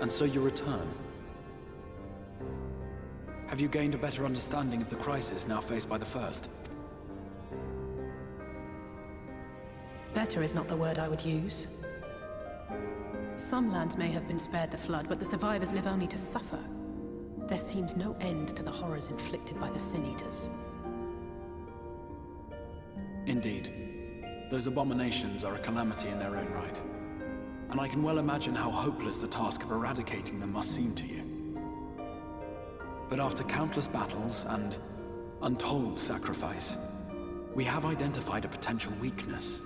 And so you return. Have you gained a better understanding of the crisis now faced by the First? Better is not the word I would use. Some lands may have been spared the flood, but the survivors live only to suffer. There seems no end to the horrors inflicted by the Sin Eaters. Indeed. Those abominations are a calamity in their own right. And I can well imagine how hopeless the task of eradicating them must seem to you. But after countless battles and untold sacrifice, we have identified a potential weakness.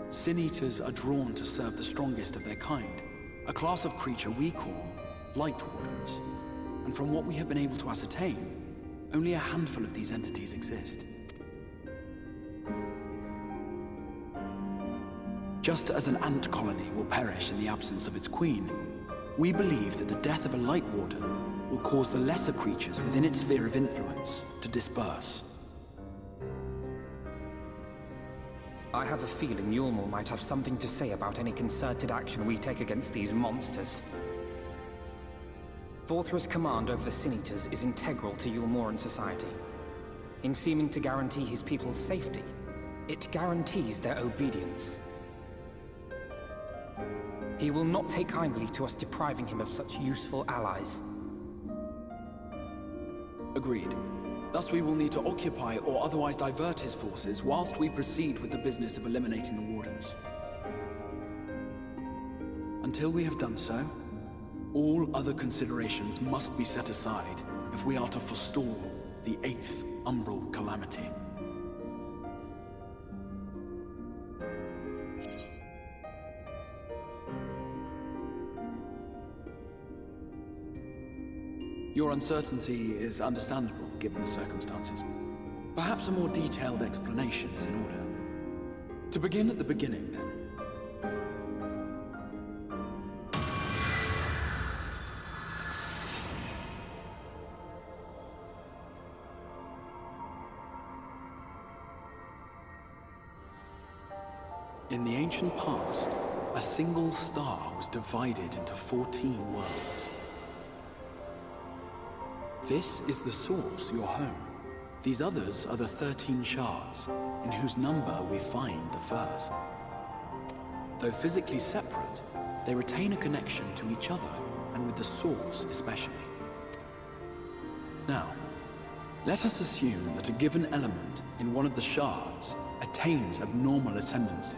Sin Eaters are drawn to serve the strongest of their kind, a class of creature we call Light Wardens. And from what we have been able to ascertain, only a handful of these entities exist. Just as an ant colony will perish in the absence of its queen, we believe that the death of a Light Warden will cause the lesser creatures within its sphere of influence to disperse. I have a feeling Yulmul might have something to say about any concerted action we take against these monsters. Vorthra's command over the Sin Eaters is integral to Yulmoran society. In seeming to guarantee his people's safety, it guarantees their obedience. He will not take kindly to us depriving him of such useful allies. Agreed. Thus we will need to occupy or otherwise divert his forces whilst we proceed with the business of eliminating the Wardens. Until we have done so, all other considerations must be set aside if we are to forestall the 8th Umbral Calamity. Your uncertainty is understandable, given the circumstances. Perhaps a more detailed explanation is in order. To begin at the beginning, then. In the ancient past, a single star was divided into 14 worlds. This is the source, your home. These others are the 13 shards, in whose number we find the first. Though physically separate, they retain a connection to each other, and with the source especially. Now, let us assume that a given element in one of the shards attains abnormal ascendancy.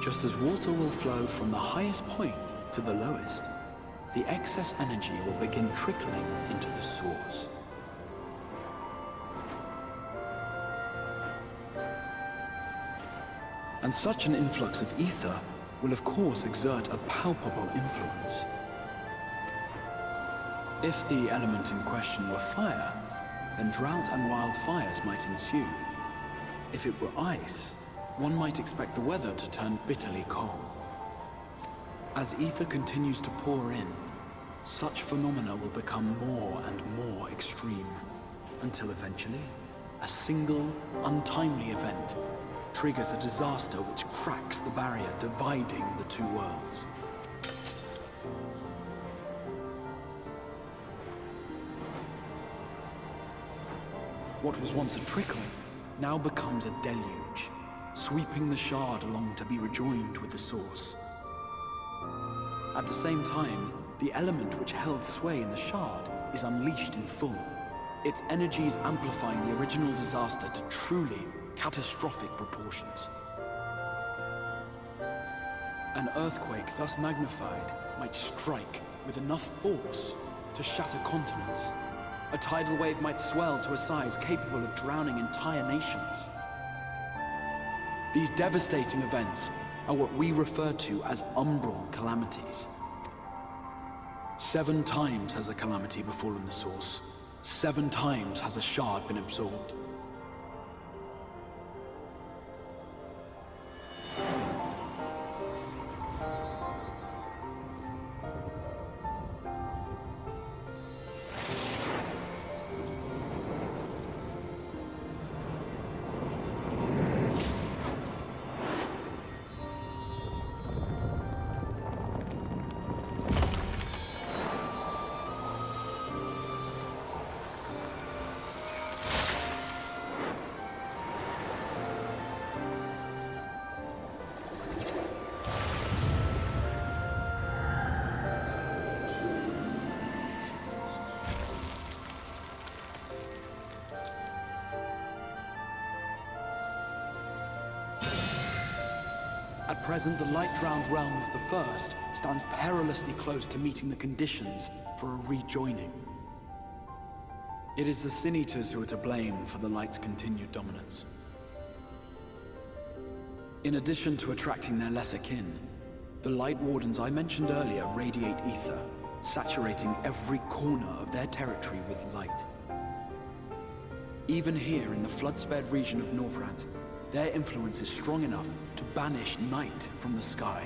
Just as water will flow from the highest point to the lowest, the excess energy will begin trickling into the source. And such an influx of ether will of course exert a palpable influence. If the element in question were fire, then drought and wildfires might ensue. If it were ice, one might expect the weather to turn bitterly cold. As ether continues to pour in, such phenomena will become more and more extreme, until eventually, a single, untimely event triggers a disaster which cracks the barrier dividing the two worlds. What was once a trickle now becomes a deluge, sweeping the shard along to be rejoined with the source. At the same time, the element which held sway in the shard is unleashed in full, its energies amplifying the original disaster to truly catastrophic proportions. An earthquake thus magnified might strike with enough force to shatter continents. A tidal wave might swell to a size capable of drowning entire nations. These devastating events are what we refer to as umbral calamities. 7 times has a calamity befallen the source. 7 times has a shard been absorbed. present, the light-drowned realm of the First stands perilously close to meeting the conditions for a rejoining. It is the Sin Eaters who are to blame for the Light's continued dominance. In addition to attracting their lesser kin, the Light Wardens I mentioned earlier radiate ether, saturating every corner of their territory with light. Even here in the flood-spared region of Norvrant, their influence is strong enough to banish night from the sky.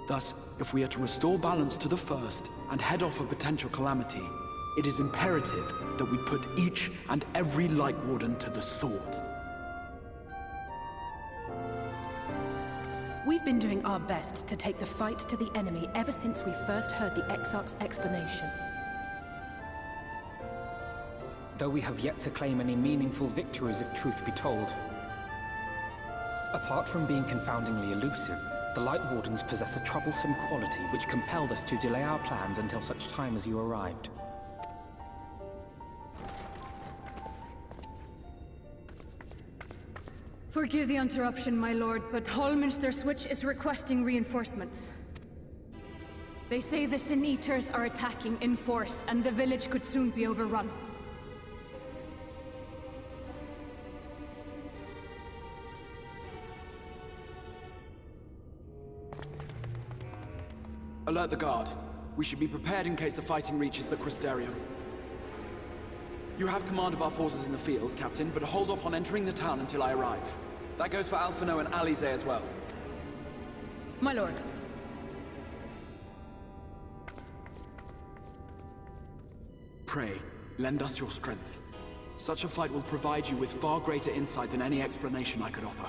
Thus, if we are to restore balance to the First and head off a potential calamity, it is imperative that we put each and every Light Warden to the sword. We've been doing our best to take the fight to the enemy ever since we first heard the Exarch's explanation. Though we have yet to claim any meaningful victories if truth be told. Apart from being confoundingly elusive, the Light Wardens possess a troublesome quality which compelled us to delay our plans until such time as you arrived. Forgive the interruption, my lord, but Hallminster Switch is requesting reinforcements. They say the Sin Eaters are attacking in force, and the village could soon be overrun. Alert the guard. We should be prepared in case the fighting reaches the Crystarium. You have command of our forces in the field, Captain, but hold off on entering the town until I arrive. That goes for Alphino and Alize as well. My lord. Pray, lend us your strength. Such a fight will provide you with far greater insight than any explanation I could offer.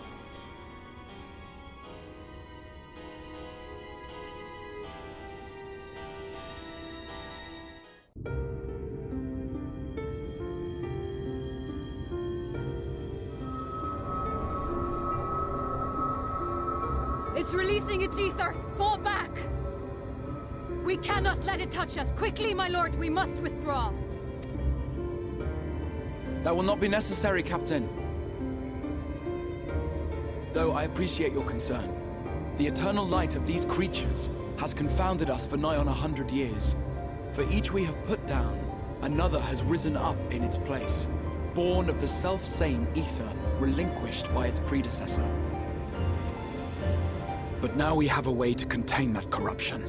It's releasing its ether! Fall back! We cannot let it touch us! Quickly, my lord, we must withdraw! That will not be necessary, Captain. Though I appreciate your concern. The eternal light of these creatures has confounded us for nigh on 100 years. For each we have put down, another has risen up in its place, born of the self-same ether relinquished by its predecessor. But now we have a way to contain that corruption.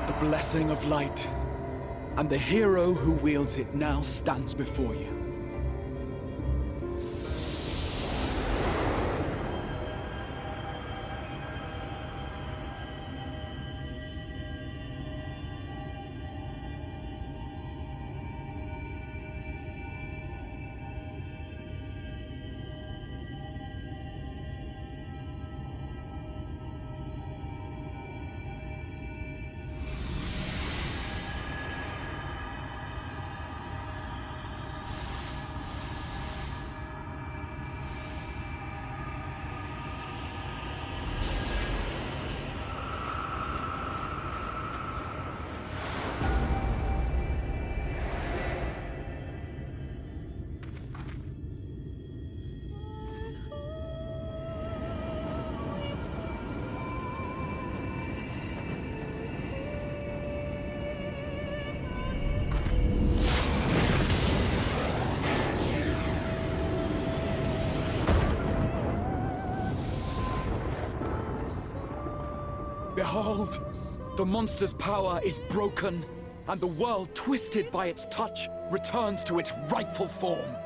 The blessing of light, and the hero who wields it now stands before you. Behold! The monster's power is broken, and the world, twisted by its touch, returns to its rightful form.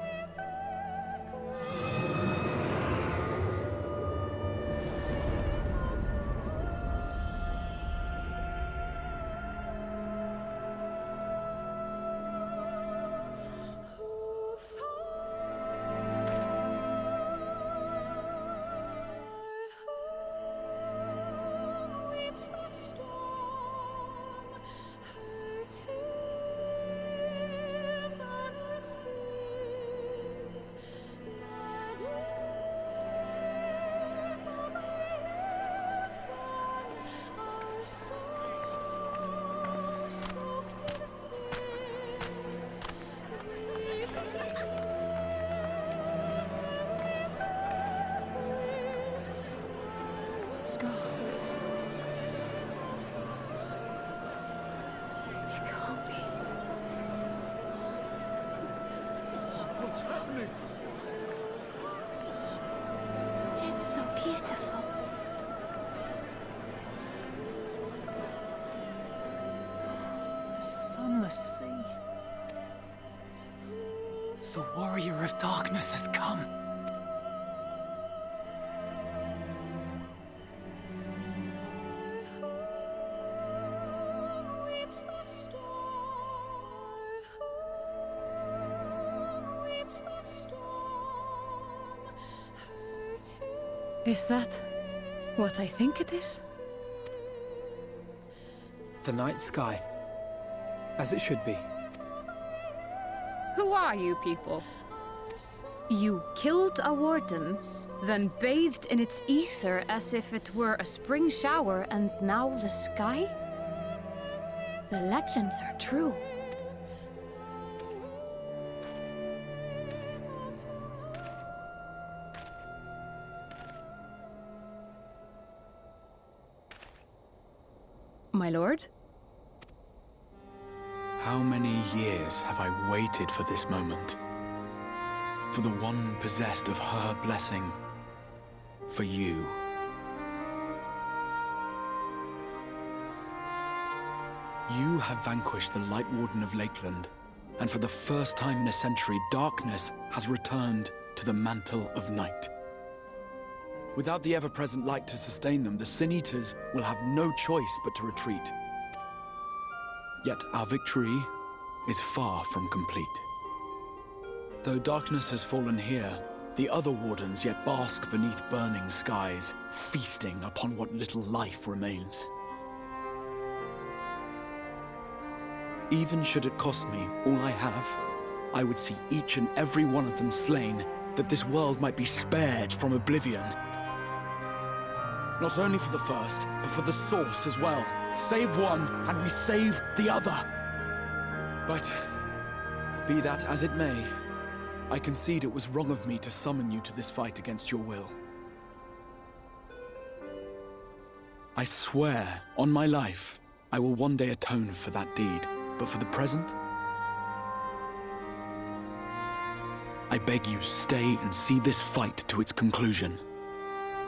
The Warrior of Darkness has come. Is that what I think it is? The night sky. As it should be. Who are you people? You killed a warden, then bathed in its ether as if it were a spring shower, and now the sky? The legends are true. My lord? How many years have I waited for this moment? For the one possessed of her blessing. For you. You have vanquished the Light Warden of Lakeland, and for the first time in a century, darkness has returned to the mantle of night. Without the ever-present light to sustain them, the Sin Eaters will have no choice but to retreat. Yet our victory is far from complete. Though darkness has fallen here, the other wardens yet bask beneath burning skies, feasting upon what little life remains. Even should it cost me all I have, I would see each and every one of them slain, that this world might be spared from oblivion. Not only for the first, but for the source as well. Save one, and we save the other. But, be that as it may, I concede it was wrong of me to summon you to this fight against your will. I swear, on my life, I will one day atone for that deed. But for the present, I beg you, stay and see this fight to its conclusion.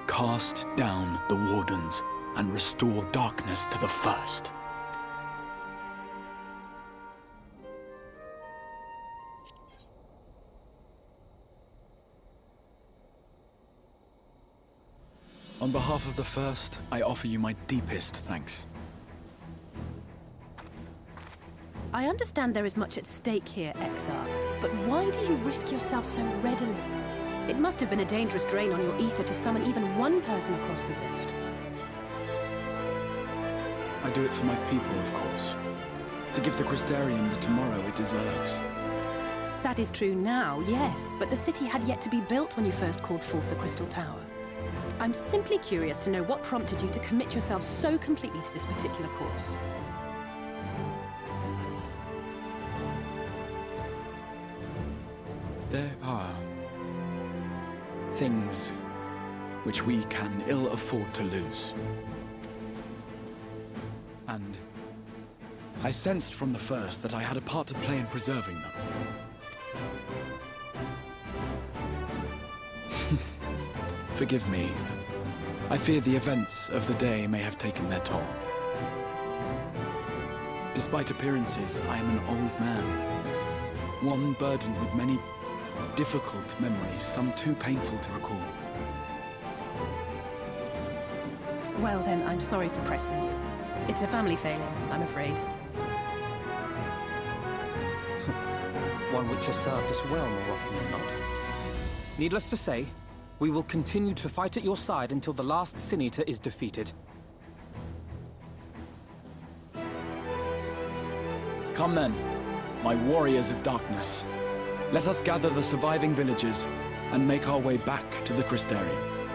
Cast down the Wardens and restore darkness to the first. On behalf of the first, I offer you my deepest thanks. I understand there is much at stake here, XR, but why do you risk yourself so readily? It must have been a dangerous drain on your ether to summon even one person across the rift. I do it for my people, of course. To give the Crystarium the tomorrow it deserves. That is true now, yes, but the city had yet to be built when you first called forth the Crystal Tower. I'm simply curious to know what prompted you to commit yourself so completely to this particular course. There are things which we can ill afford to lose. And I sensed from the first that I had a part to play in preserving them. Forgive me. I fear the events of the day may have taken their toll. Despite appearances, I am an old man. One burdened with many difficult memories, some too painful to recall. Well then, I'm sorry for pressing you. It's a family failing, I'm afraid. One which has served us well more often than not. Needless to say, we will continue to fight at your side until the last Sin Eater is defeated. Come then, my warriors of darkness. Let us gather the surviving villagers and make our way back to the Crystarium.